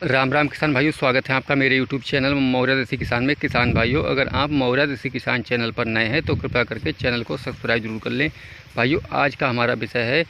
राम राम किसान भाइयों, स्वागत है आपका मेरे YouTube चैनल मौर्या देसी किसान में। किसान भाइयों, अगर आप मौर्या देसी किसान चैनल पर नए हैं तो कृपया करके चैनल को सब्सक्राइब जरूर कर लें। भाइयों, आज का हमारा विषय है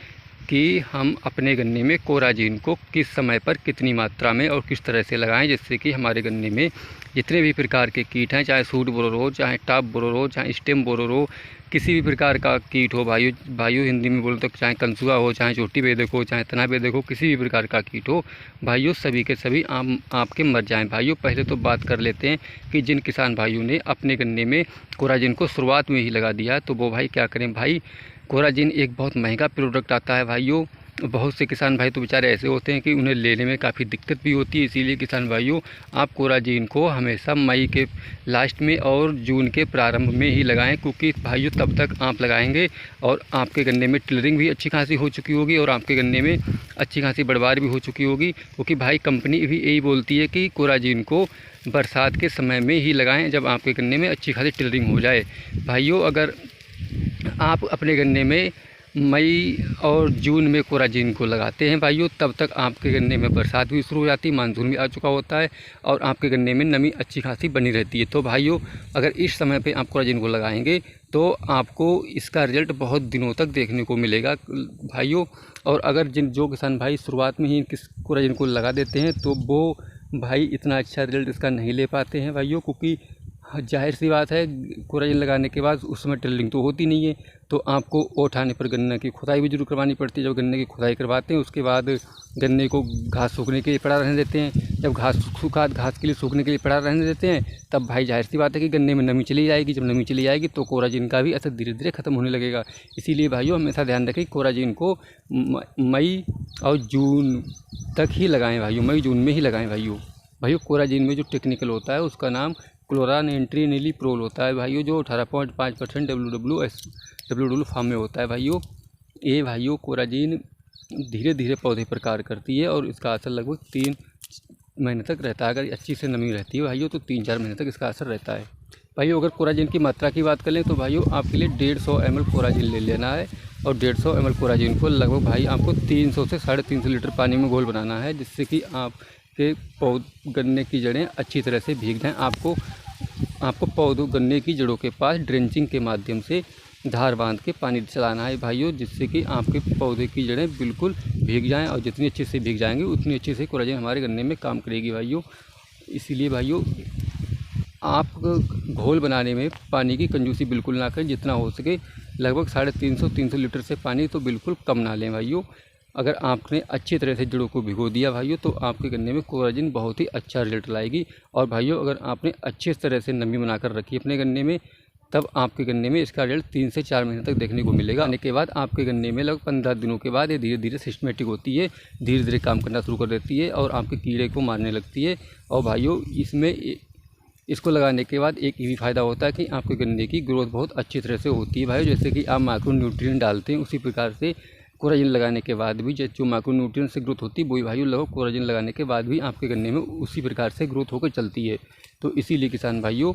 कि हम अपने गन्ने में कोराजीन को किस समय पर कितनी मात्रा में और किस तरह से लगाएं, जिससे कि हमारे गन्ने में जितने भी प्रकार के कीट हैं, चाहे सूट बोरोर हो, चाहे टॉप बोरोर हो, चाहे स्टेम बोरोर हो, किसी भी प्रकार का कीट हो भाइयों हिंदी में बोलो तो चाहे कंसुआ हो, चाहे चोटी बेधक हो, चाहे तना बेधक हो, किसी भी प्रकार का कीट हो भाइयों, सभी के सभी आपके मर जाएं। भाइयों, पहले तो बात कर लेते हैं कि जिन किसान भाइयों ने अपने गन्ने में कोराजीन को शुरुआत में ही लगा दिया तो वो भाई क्या करें। भाई, कोराजीन एक बहुत महंगा प्रोडक्ट आता है भाइयों। बहुत से किसान भाई तो बेचारे ऐसे होते हैं कि उन्हें लेने में काफ़ी दिक्कत भी होती है। इसीलिए किसान भाइयों, आप कोराजीन को हमेशा मई के लास्ट में और जून के प्रारंभ में ही लगाएं, क्योंकि भाइयों तब तक आप लगाएंगे और आपके गन्ने में टिलरिंग भी अच्छी खासी हो चुकी होगी और आपके गन्ने में अच्छी खासी बढ़वार भी हो चुकी होगी। क्योंकि भाई कंपनी भी यही बोलती है कि कोराजीन को बरसात के समय में ही लगाएँ, जब आपके गन्ने में अच्छी खासी टिलरिंग हो जाए। भाइयों, अगर आप अपने गन्ने में मई और जून में कोराजीन को लगाते हैं भाइयों, तब तक आपके गन्ने में बरसात भी शुरू हो जाती है, मानसून भी आ चुका होता है और आपके गन्ने में नमी अच्छी खासी बनी रहती है। तो भाइयों, अगर इस समय पे आप कोराजीन को लगाएंगे तो आपको इसका रिजल्ट बहुत दिनों तक देखने को मिलेगा भाइयों। और अगर जो किसान भाई शुरुआत में ही कोराजीन को लगा देते हैं तो वो भाई इतना अच्छा रिजल्ट इसका नहीं ले पाते हैं भाइयों, क्योंकि जाहिर सी बात है कोराजीन लगाने के बाद उस समय टिलरिंग तो होती नहीं है, तो आपको ओठ आने पर गन्ने की खुदाई भी जरूर करवानी पड़ती है। जब गन्ने की खुदाई करवाते हैं उसके बाद गन्ने को घास सूखने के लिए पड़ा रहने देते हैं। जब घास के लिए सूखने के लिए पड़ा रहने देते हैं तब भाई जाहिर सी बात है कि गन्ने में नमी चली जाएगी। जब नमी चली जाएगी तो कोराजीन का भी असर धीरे धीरे ख़त्म होने लगेगा। इसीलिए भाइयों, हमेशा ध्यान रखें कोराजीन को मई और जून तक ही लगाएँ भाइयों, मई जून में ही लगाएँ भाइयों। कोराजीन में जो टेक्निकल होता है उसका नाम क्लोरानेंट्रीनिलीप्रोल होता है भाइयों, जो 18.5% WW फार्म में होता है भाइयों। ये भाइयों कोराजीन धीरे धीरे पौधे पर कार्य करती है और इसका असर लगभग 3 महीने तक रहता है। अगर अच्छी से नमी रहती है भाइयों तो 3-4 महीने तक इसका असर रहता है भाइयों। अगर कोराजीन की मात्रा की बात करें तो भाइयों आपके लिए 150 ml कोराजीन ले लेना है और 150 ml कोराजीन को लगभग भाई आपको 300 से 350 लीटर पानी में घोल बनाना है, जिससे कि आपके गन्ने की जड़ें अच्छी तरह से भीग जाएँ। आपको गन्ने की जड़ों के पास ड्रेंचिंग के माध्यम से धार बांध के पानी चलाना है भाइयों, जिससे कि आपके पौधे की जड़ें बिल्कुल भीग जाएं और जितनी अच्छे से भीग जाएंगी उतनी अच्छे से कोराजीन हमारे गन्ने में काम करेगी भाइयों। इसीलिए भाइयों, आप घोल बनाने में पानी की कंजूसी बिल्कुल ना करें। जितना हो सके लगभग 350 लीटर से पानी तो बिल्कुल कम ना लें भाइयों। अगर आपने अच्छी तरह से जड़ों को भिगो दिया भाइयों तो आपके गन्ने में कोराजीन बहुत ही अच्छा रिजल्ट लाएगी। और भाइयों, अगर आपने अच्छी तरह से नमी बनाकर रखी अपने गन्ने में, तब आपके गन्ने में इसका रिजल्ट 3 से 4 महीने तक देखने को मिलेगा। आने के बाद आपके गन्ने में लगभग 15 दिनों के बाद ये धीरे धीरे सिस्टमेटिक होती है, धीरे धीरे काम करना शुरू कर देती है और आपके कीड़े को मारने लगती है। और भाइयों, इसको लगाने के बाद एक ये भी फ़ायदा होता है कि आपके गन्ने की ग्रोथ बहुत अच्छी तरह से होती है भाई। जैसे कि आप माइक्रो न्यूट्रिएंट डालते हैं, उसी प्रकार से कोराजीन लगाने के बाद भी जो माइक्रो न्यूट्रिएंट से ग्रोथ होती है वही भाइयों लगभग कोराजीन लगाने के बाद भी आपके गन्ने में उसी प्रकार से ग्रोथ होकर चलती है। तो इसीलिए किसान भाइयों,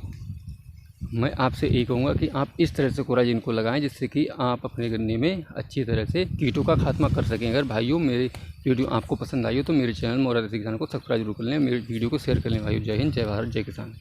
मैं आपसे यही कहूँगा कि आप इस तरह से कोराजीन को लगाएं, जिससे कि आप अपने गन्ने में अच्छी तरह से कीटों का खात्मा कर सकें। अगर भाइयों मेरी वीडियो आपको पसंद आई हो तो मेरे चैनल मौर्या देसी किसान को सब्सक्राइब जरूर कर लें, मेरे वीडियो को शेयर कर लें भाइयों। जय हिंद, जय भारत, जय किसान।